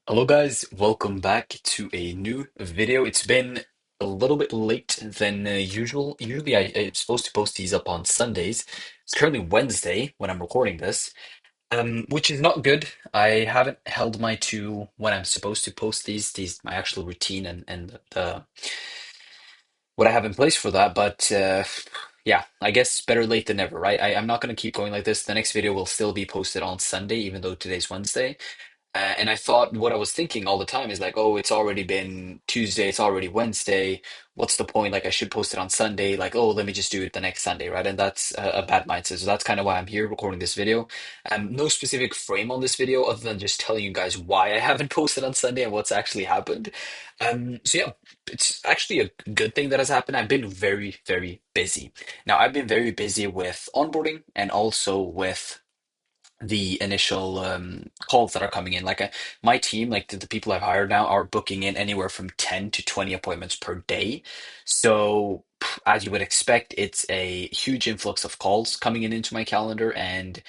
Hello guys, welcome back to a new video. It's been a little bit late than usual. Usually I'm supposed to post these up on Sundays. It's currently Wednesday when I'm recording this, which is not good. I haven't held my to when I'm supposed to post these my actual routine and the what I have in place for that. But yeah, I guess better late than never, right? I'm not going to keep going like this. The next video will still be posted on Sunday, even though today's Wednesday. And I thought what I was thinking all the time is like, oh, it's already been Tuesday, it's already Wednesday. What's the point? Like, I should post it on Sunday. Like, oh, let me just do it the next Sunday, right? And that's a bad mindset. So that's kind of why I'm here recording this video. No specific frame on this video other than just telling you guys why I haven't posted on Sunday and what's actually happened. So yeah, it's actually a good thing that has happened. I've been very, very busy. Now, I've been very busy with onboarding and also with the initial calls that are coming in. Like my team, like the people I've hired now, are booking in anywhere from 10 to 20 appointments per day. So, as you would expect, it's a huge influx of calls coming in into my calendar, and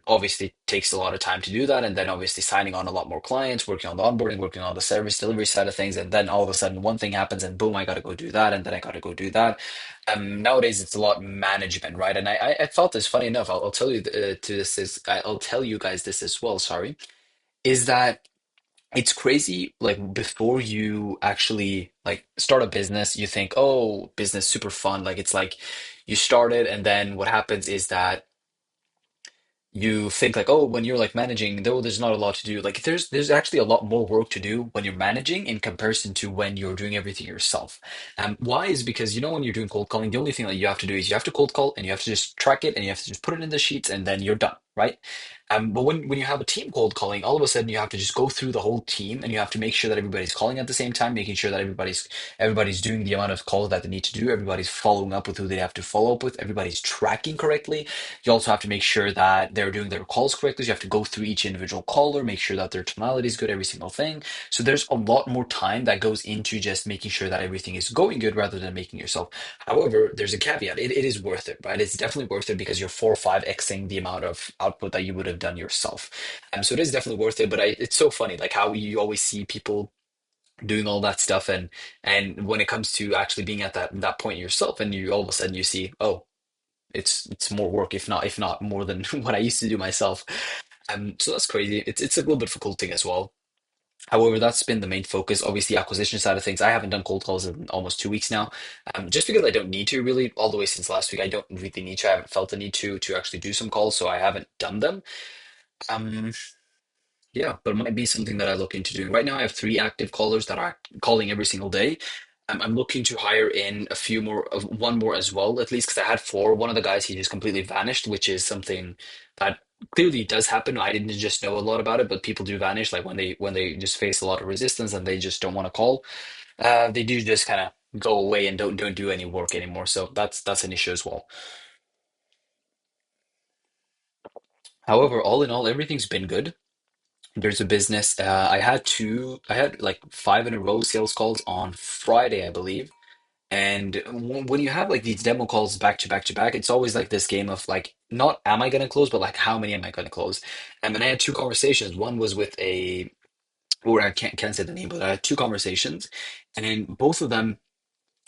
obviously takes a lot of time to do that. And then obviously signing on a lot more clients, working on the onboarding, working on the service delivery side of things, and then all of a sudden one thing happens, and boom, I got to go do that, and then I got to go do that. Nowadays it's a lot management, right? And I felt this funny enough. I'll tell you to this is I'll tell you guys this as well. Sorry, is that it's crazy. Like before you actually like start a business, you think, oh, business super fun. Like it's like you start it, and then what happens is that you think like, oh, when you're like managing, though there's not a lot to do. Like there's actually a lot more work to do when you're managing in comparison to when you're doing everything yourself. Why is because when you're doing cold calling, the only thing that you have to do is you have to cold call and you have to just track it and you have to just put it in the sheets and then you're done, right? But when you have a team cold calling, all of a sudden you have to just go through the whole team and you have to make sure that everybody's calling at the same time, making sure that everybody's doing the amount of calls that they need to do, everybody's following up with who they have to follow up with, everybody's tracking correctly. You also have to make sure that they're doing their calls correctly. So you have to go through each individual caller, make sure that their tonality is good, every single thing. So there's a lot more time that goes into just making sure that everything is going good rather than making yourself. However, there's a caveat. It is worth it, right? It's definitely worth it because you're 4 or 5xing the amount of output that you would have done yourself. So it is definitely worth it. But it's so funny, like how you always see people doing all that stuff, and when it comes to actually being at that point yourself, and you all of a sudden you see, oh, it's more work, if not more than what I used to do myself. So that's crazy. It's a little bit of a cool thing as well. However, that's been the main focus. Obviously, acquisition side of things. I haven't done cold calls in almost 2 weeks now, just because I don't need to really. All the way since last week, I don't really need to. I haven't felt the need to actually do some calls, so I haven't done them. Um, yeah, but it might be something that I look into doing. Right now, I have 3 active callers that are calling every single day. I'm looking to hire in a few more, one more as well, at least because I had 4. One of the guys, he just completely vanished, which is something that clearly does happen. I didn't just know a lot about it, but people do vanish. Like when they just face a lot of resistance and they just don't want to call, they do just kind of go away and don't do any work anymore. So that's an issue as well. However, all in all, everything's been good. There's a business. I had like 5 in a row sales calls on Friday, I believe. And when you have like these demo calls back to back to back, it's always like this game of like, not am I going to close, but like how many am I going to close? And then I had 2 conversations. One was with or I can't say the name, but I had 2 conversations, and both of them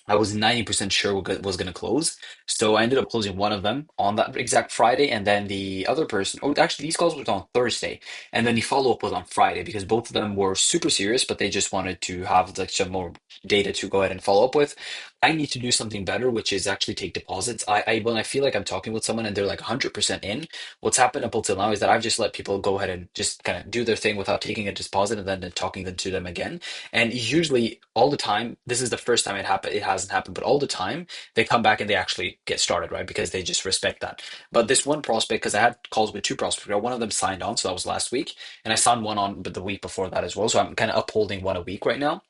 I was 90% sure was going to close. So I ended up closing one of them on that exact Friday. And then the other person, oh, actually, these calls were on Thursday. And then the follow up was on Friday because both of them were super serious, but they just wanted to have like some more data to go ahead and follow up with. I need to do something better, which is actually take deposits. When I feel like I'm talking with someone and they're like 100% in, what's happened up until now is that I've just let people go ahead and just kind of do their thing without taking a deposit and then talking to them again. And usually, all the time, this is the first time it happened. It hasn't happened, but all the time they come back and they actually get started, right? Because they just respect that. But this one prospect, because I had calls with 2 prospects, right? One of them signed on, so that was last week, and I signed one on, but the week before that as well. So I'm kind of upholding one a week right now.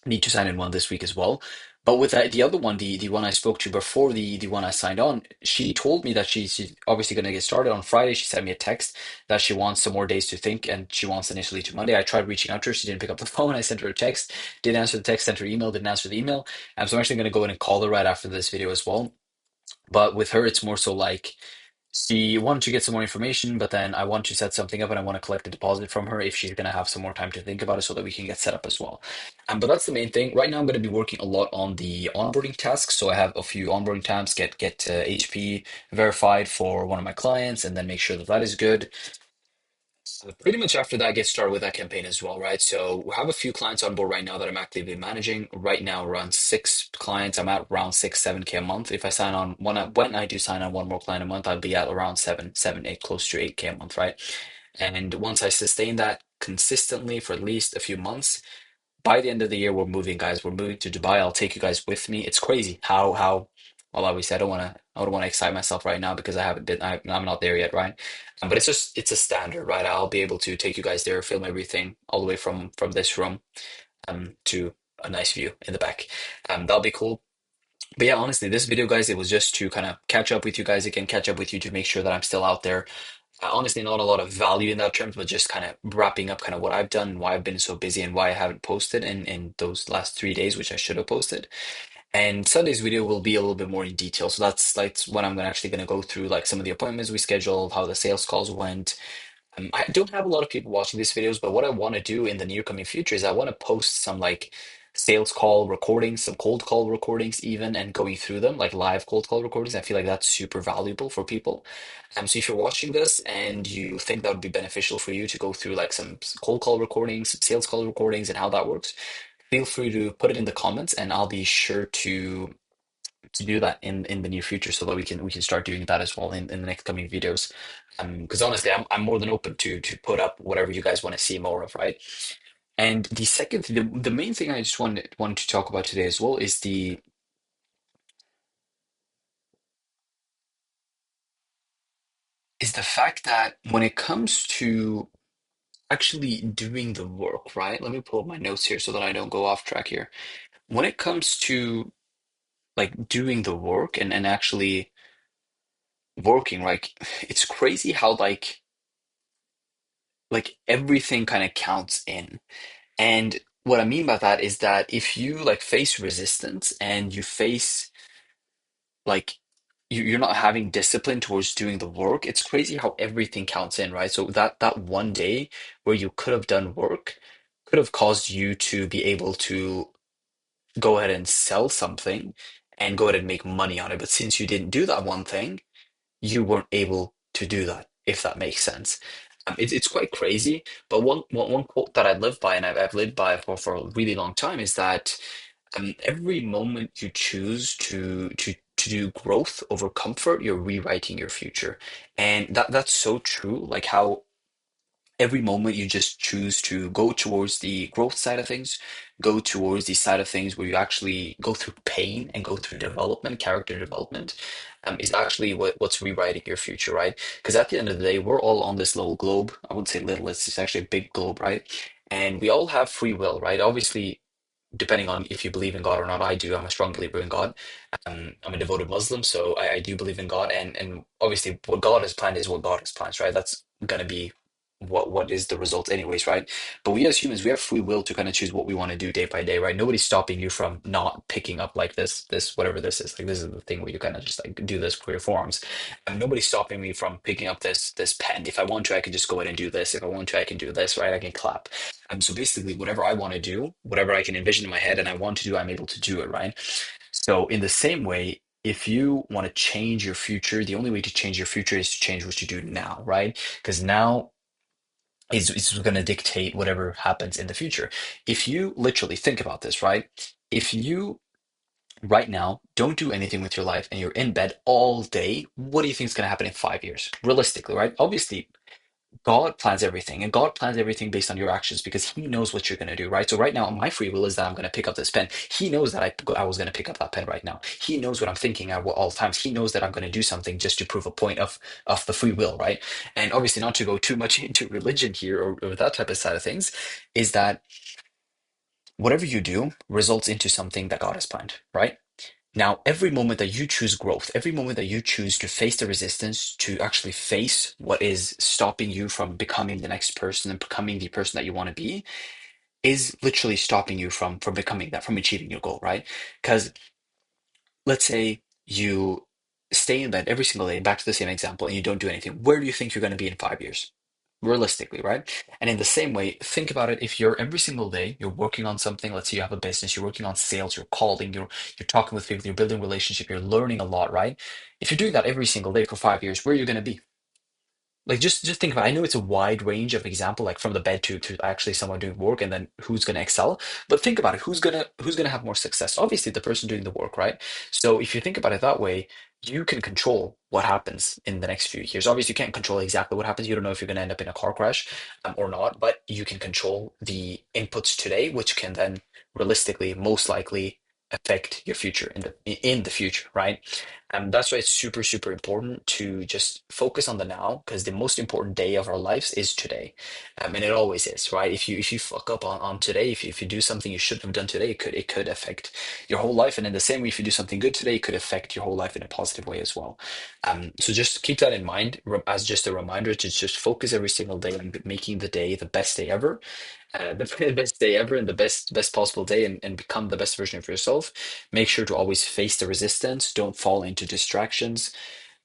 Need to sign in one this week as well. But with the other one, the one I spoke to before the one I signed on, she told me that she's obviously going to get started on Friday. She sent me a text that she wants some more days to think, and she wants initially to Monday. I tried reaching out to her. She didn't pick up the phone. I sent her a text, didn't answer the text, sent her email, didn't answer the email. So I'm actually going to go in and call her right after this video as well. But with her, it's more so like, She wanted to get some more information, but then I want to set something up and I want to collect a deposit from her if she's going to have some more time to think about it so that we can get set up as well. But that's the main thing. Right now, I'm going to be working a lot on the onboarding tasks. So I have a few onboarding tasks, get HP verified for one of my clients, and then make sure that that is good. Pretty much after that, get started with that campaign as well, right? So we have a few clients on board right now that I'm actively managing. Right now, around 6 clients. I'm at around 7K a month. If I sign on when I do sign on one more client a month, I'll be at around 8, close to 8K a month, right? And once I sustain that consistently for at least a few months, by the end of the year, we're moving, guys. We're moving to Dubai. I'll take you guys with me. It's crazy how well, obviously I don't want to excite myself right now because I haven't been I'm not there yet, right? But it's a standard, right? I'll be able to take you guys there, film everything all the way from this room to a nice view in the back. That'll be cool. But yeah, honestly, this video, guys, it was just to kind of catch up with you guys again, catch up with you to make sure that I'm still out there. Honestly, not a lot of value in that terms, but just kind of wrapping up kind of what I've done and why I've been so busy and why I haven't posted in those last 3 days, which I should have posted. And Sunday's video will be a little bit more in detail. So that's when I'm actually going to go through like some of the appointments we scheduled, how the sales calls went, I don't have a lot of people watching these videos, but what I want to do in the near coming future is I want to post some like sales call recordings, some cold call recordings, even, and going through them, like live cold call recordings. I feel like that's super valuable for people. So if you're watching this and you think that would be beneficial for you to go through like some cold call recordings, some sales call recordings, and how that works, feel free to put it in the comments, and I'll be sure to do that in the near future so that we can start doing that as well in the next coming videos. Because honestly, I'm more than open to put up whatever you guys want to see more of, right? And the second the main thing I just wanted to talk about today as well is the fact that when it comes to actually doing the work, right? Let me pull up my notes here so that I don't go off track here. When it comes to like doing the work and actually working, like it's crazy how like everything kind of counts in. And what I mean by that is that if you like face resistance and you face like you're not having discipline towards doing the work, it's crazy how everything counts in, right? So that one day where you could have done work could have caused you to be able to go ahead and sell something and go ahead and make money on it. But since you didn't do that one thing, you weren't able to do that, if that makes sense. It's quite crazy, but one quote that I live by and I've lived by for a really long time is that every moment you choose to do growth over comfort, you're rewriting your future. And that's so true. Like how every moment you just choose to go towards the growth side of things, go towards the side of things where you actually go through pain and go through development, character development, is actually what's rewriting your future, right? Because at the end of the day, we're all on this little globe. I wouldn't say little, it's actually a big globe, right? And we all have free will, right? Obviously, depending on if you believe in God or not, I do. I'm a strong believer in God. I'm a devoted Muslim, so I do believe in God, and obviously, what God has planned is what God has planned, right? That's gonna be what is the result, anyways, right? But we as humans, we have free will to kind of choose what we want to do day by day, right? Nobody's stopping you from not picking up like this whatever this is. Like this is the thing where you kind of just like do this for your forearms. And nobody's stopping me from picking up this pen. If I want to, I can just go ahead and do this. If I want to, I can do this, right? I can clap. So basically, whatever I want to do, whatever I can envision in my head and I want to do, I'm able to do it, right? So in the same way, if you want to change your future, the only way to change your future is to change what you do now, right? Because now is going to dictate whatever happens in the future. If you literally think about this, right? If you right now don't do anything with your life and you're in bed all day, what do you think is going to happen in 5 years? Realistically, right? Obviously, God plans everything, and God plans everything based on your actions because He knows what you're going to do, right? So right now, my free will is that I'm going to pick up this pen. He knows that I was going to pick up that pen right now. He knows what I'm thinking at all times. He knows that I'm going to do something just to prove a point of the free will, right? And obviously, not to go too much into religion here or that type of side of things, is that whatever you do results into something that God has planned, right? Now, every moment that you choose growth, every moment that you choose to face the resistance, to actually face what is stopping you from becoming the next person and becoming the person that you want to be, is literally stopping you from becoming that, from achieving your goal, right? Because let's say you stay in bed every single day, back to the same example, and you don't do anything, where do you think you're going to be in 5 years? Realistically, right? And in the same way, think about it. If you're every single day, you're working on something, let's say you have a business, you're working on sales, you're calling, you're talking with people, you're building relationship, you're learning a lot, right? If you're doing that every single day for 5 years, where are you going to be? Like just think about it. I know it's a wide range of example, like from the bed to actually someone doing work and then who's gonna excel. But think about it, who's gonna have more success? Obviously the person doing the work, right? So if you think about it that way, you can control what happens in the next few years. Obviously, you can't control exactly what happens. You don't know if you're gonna end up in a car crash or not, but you can control the inputs today, which can then realistically, most likely affect your future in the future, right? That's why it's super, super important to just focus on the now, because the most important day of our lives is today. And it always is, right? If you fuck up on today, if you do something you shouldn't have done today, it could affect your whole life. And in the same way, if you do something good today, it could affect your whole life in a positive way as well. So just keep that in mind as just a reminder to just focus every single day on making the day the best day ever, the best day ever, and the best possible day, and become the best version of yourself. Make sure to always face the resistance. Don't fall into distractions.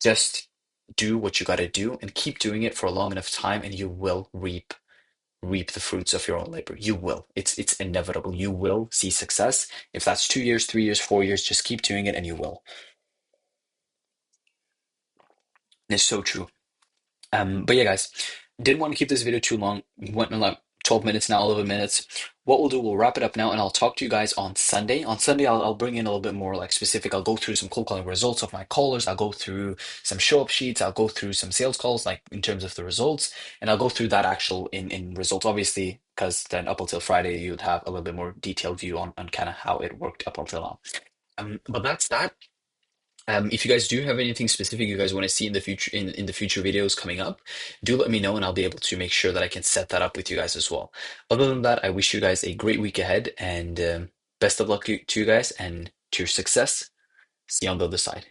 Just do what you got to do and keep doing it for a long enough time, and you will reap the fruits of your own labor. You will. It's inevitable. You will see success. If that's 2 years, 3 years, 4 years, just keep doing it, and you will. It's so true. But yeah, guys, didn't want to keep this video too long. We went in like 12 minutes now, 11 minutes. What we'll do, we'll wrap it up now, and I'll talk to you guys on Sunday. On Sunday, I'll bring in a little bit more like specific. I'll go through some cold calling results of my callers. I'll go through some show up sheets. I'll go through some sales calls, like in terms of the results, and I'll go through that actual in results, obviously, because then up until Friday, you'd have a little bit more detailed view on kind of how it worked up until now. But that's that. If you guys do have anything specific you guys want to see in the future in the future videos coming up, do let me know and I'll be able to make sure that I can set that up with you guys as well. Other than that, I wish you guys a great week ahead and best of luck to you guys and to your success. See you on the other side.